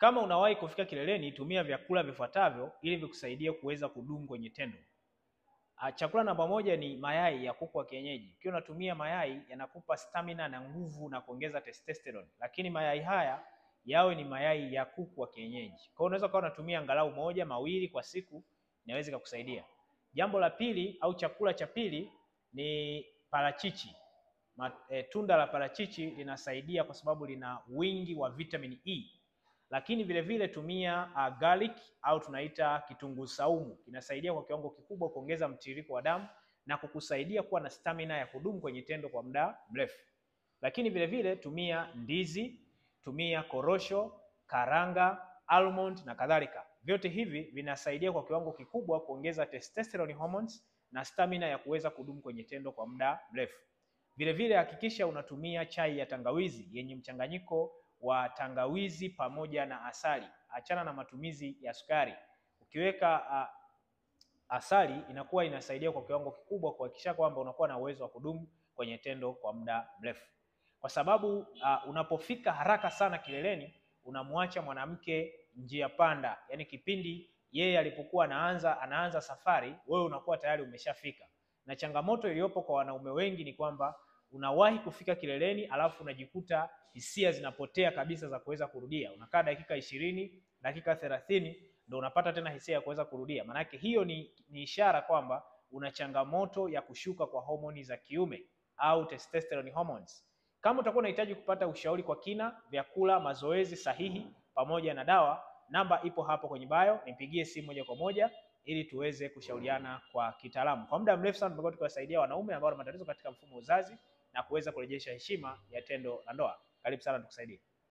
Kama unawahi kufika kileleni, tumia vyakula vifuatavyo ili vikusaidie kuweza kudumu kwenye tendo. Chakula namba moja ni mayai ya kuku wa kienyeji. Ukiwa unatumia mayai, yanakupa stamina na nguvu na kuongeza testosterone. Lakini mayai haya yawe ni mayai ya kuku wa kienyeji. Kwa hiyo unaweza kuwa unatumia angalau moja, mawili kwa siku, inaweza kukusaidia. Jambo la pili au chakula cha pili ni parachichi. Tunda la parachichi linasaidia kwa sababu lina wingi wa vitamin E. Lakini vile vile tumia garlic au tunaita kitunguu saumu. Kinasaidia kwa kiwango kikubwa kuongeza mtiririko wa damu na kukusaidia kuwa na stamina ya kudumu kwenye tendo kwa muda mrefu. Lakini vile vile tumia ndizi, tumia korosho, karanga, almond na kadhalika. Vyote hivi vinasaidia kwa kiwango kikubwa kuongeza testosterone hormones na stamina ya kuweza kudumu kwenye tendo kwa muda mrefu. Vile vile hakikisha unatumia chai ya tangawizi yenye mchanganyiko wa tangawizi pamoja na asali. Achana na matumizi ya sukari. Ukiweka asali inakuwa inasaidia kwa kiwango kikubwa kuhakikisha kwamba unakuwa na uwezo wa kudumu kwenye tendo kwa muda mrefu. Kwa sababu unapofika haraka sana kileleni, unamwacha mwanamke njia panda. Yaani kipindi yeye alipokuwa anaanza safari, wewe unakuwa tayari umeshafika. Na changamoto iliyopo kwa wanaume wengi ni kwamba unawahi kufika kileleni alafu unajikuta hisia zinapotea kabisa za kuweza kurudia. Unakaa dakika 20, dakika 30 ndio unapata tena hisia ya kuweza kurudia. Maana hiyo ni ishara kwamba una changamoto ya kushuka kwa homoni za kiume au testosterone hormones. Kama utakuwa unahitaji kupata ushauri kwa kina, vyakula, mazoezi sahihi pamoja na dawa, namba ipo hapo kwenye bio, nipigie simu moja kwa moja ili tuweze kushauriana kwa kitaalamu. Kwa muda mrefu sana tumekuwa tukiwasaidia wanaume ambao wana matatizo katika mfumo wa uzazi na kuweza kurejesha heshima ya tendo la ndoa. Karibu sana tukusaidie.